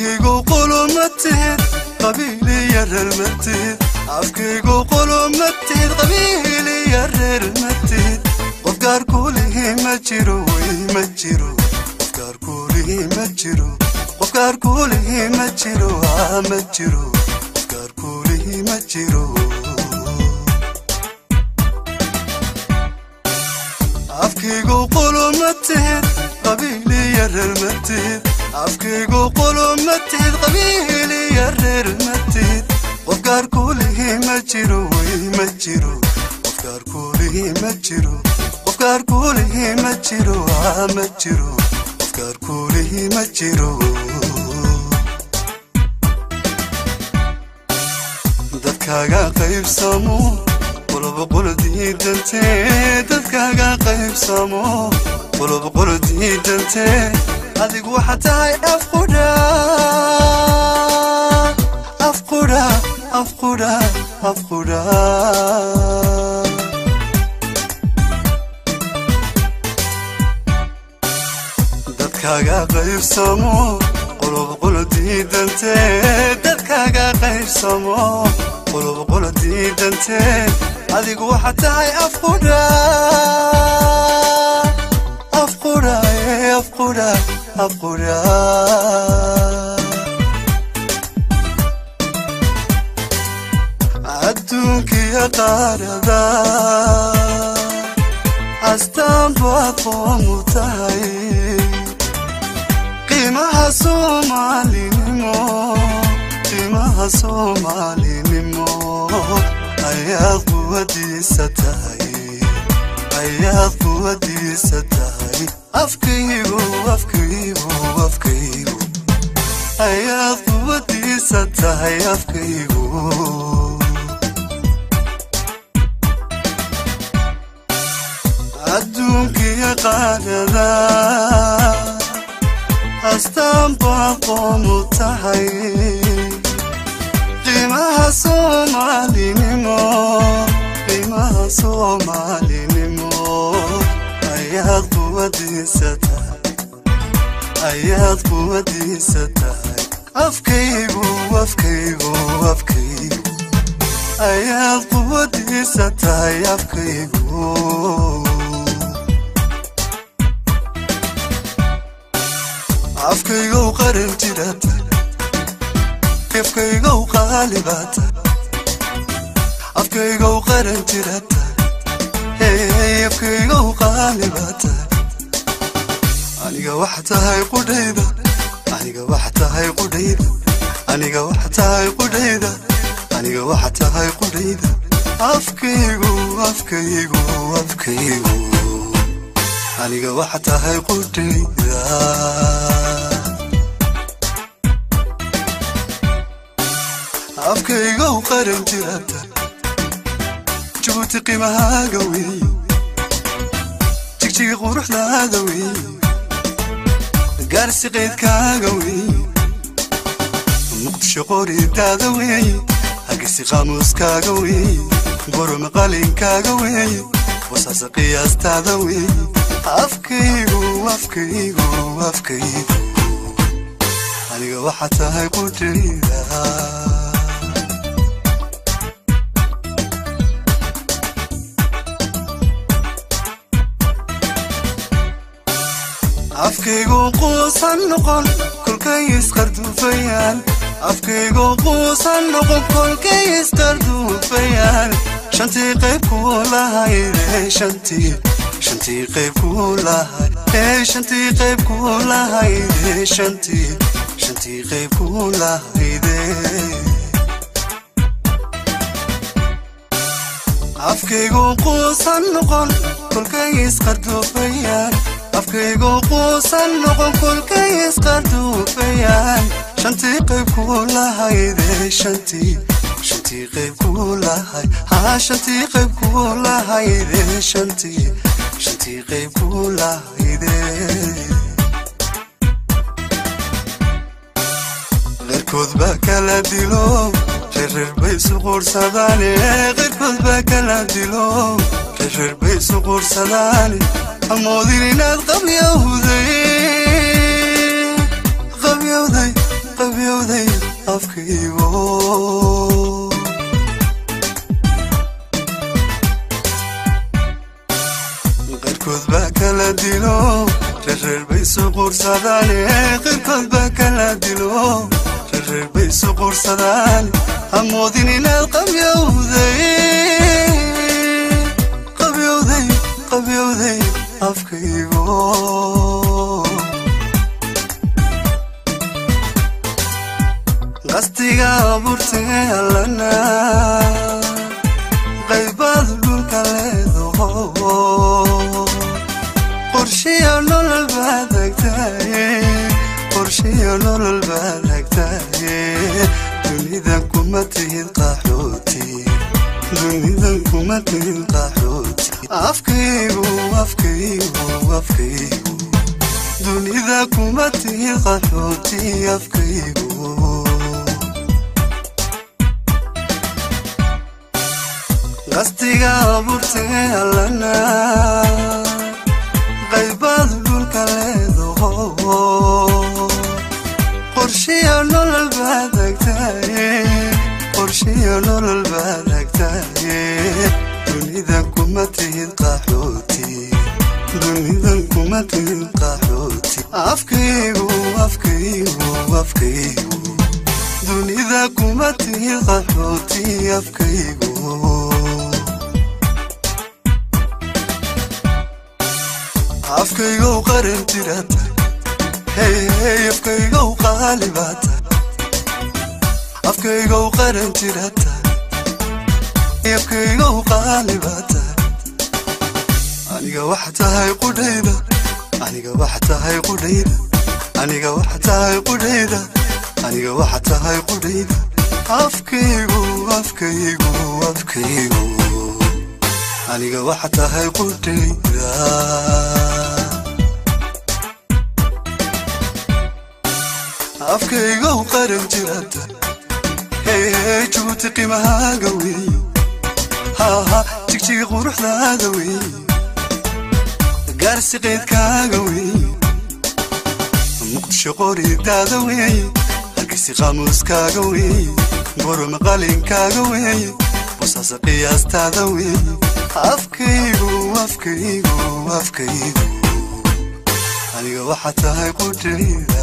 afkaygu qulumatid qabiili yararmatid afkaygu qulumatid qabiili yararmatid qofkaar kulihi ma jiro ma jiro qofkaar kulihi ma jiro qofkaar kulihi ma jiro ma jiro qofkaar kulihi ma jiro afkaygu qulumatid qabiili yararmatid afkaygu qulumatid qabiili yararmatid qofkaar kulihi ma jiro ma jiro qofkaar kulihi ma jiro qofkaar kulihi ma jiro ma jiro qofkaar kulihi ma jiro dadkaaga qaybsamo qolob qolodiidante dadkaaga qaybsamo qolob qolodiidante adigu waxa tahay afquda afquda afquda afquda dadkaaga qaybsamo qolob qolodiidante dadkaaga qaybsamo qolob qolodiidante adigu waxa tahay afquda afquda afquda afquda adduunkiya qaarada astaan baad qoomu tahay qiimaha soomaalinimo qiimaha soomaalinimo ayaad quwadiisa tahay ayaad quwadiisa tahay afkaygu afkaygu afkaygu ayaad quwadiisa tahay afkaygu adduunkiya qaarada astaan baad qoomu tahay qiimaha soomaalinimo qiimaha soomaalinimo ayaad quwadiisa tahay ayaad quwadiisa tahay afkaygu afkaygu afkaygu ayaad quwadiisa tahay afkaygu afkaygu qaran jirata afkaygu qaalibata afkaygu qaran jirata afkaygu qaalibata aniga wax tahay qudayda aniga wax tahay qudayda aniga wax tahay qudayda aniga wax tahay qudayda afkaygu afkaygu afkaygu aniga wax tahay qudayda afkaygu qaran jirata jubuuti qiimahaaga weeye jigjiga quruxdaada weeye gaarsi qaydkaaga weeye muqdisho qoridaada weeye hargeysa qaamuuskaaga weeye boroma qalinkaaga weeye wasaasa qiyaastaada weeye afkaygu afkaygu afkaygu aniga waxa tahay qudayda afkaygu quusan noqon kolkay isqarduufayaan afkaygu quusan noqon kolkay isqarduufayaan shantii qayb ku lahayde shantii qayb ku lahayde shantii qayb ku lahayde shantii qayb ku lahayde afkaygu quusan noqon kolkay isqarduufayaan afkaygu quusan noqon kolkay isqarduufayaan shantii qayb ku lahayde shantii qayb ku lahay shantii qayb ku lahayde shantii qayb ku lahayde qeyrkood baa kala dilo reer bay isu quursadaane qeyrkood baa kala dilo reer bay isu quursadaane amoodin inaad qabyowday qabyowday afkaygo qeyrkood baa kala dilo reer bay soo quursadaan qeyrkood baa kala dilo reer bay soo quursadaan hamoodin inaad qabyowday afkaygo qastiga abuurtay allana qaybaad dhulka leedaho qorshiyo nolol baad hagtaye dunidan kuma tihid qaxooti afkaygu dunida kuma tihid qaxooti afkaygu qastiga abuurtay allana qaybaad dhulka leedaho qorshiyo nolol baad hagtaye dunidan kuma tihid qaxooti afkaygu dunida kuma tihid qaxooti afkaygu afkaygo qaran jirata afkaygo qaalibata afkaygo qaran jirata afkaygo qaalibata aniga waxa tahay qudayda aniga waxa tahay qudayda aniga waxa tahay qudayda aniga waxa tahay qudayda afkaygo aniga waxa tahay qudayda afkaygo qaran jirata juuti qiimahaaga wey jigjiga quruxdaada wey gaarsi qaydkaaga wey muqdisho qoridaada wey hargeysi qaamuuskaaga wey boroma qalinkaaga wey bosaasa qiyaastaada wey afkaygu aniga waxa tahay qudayda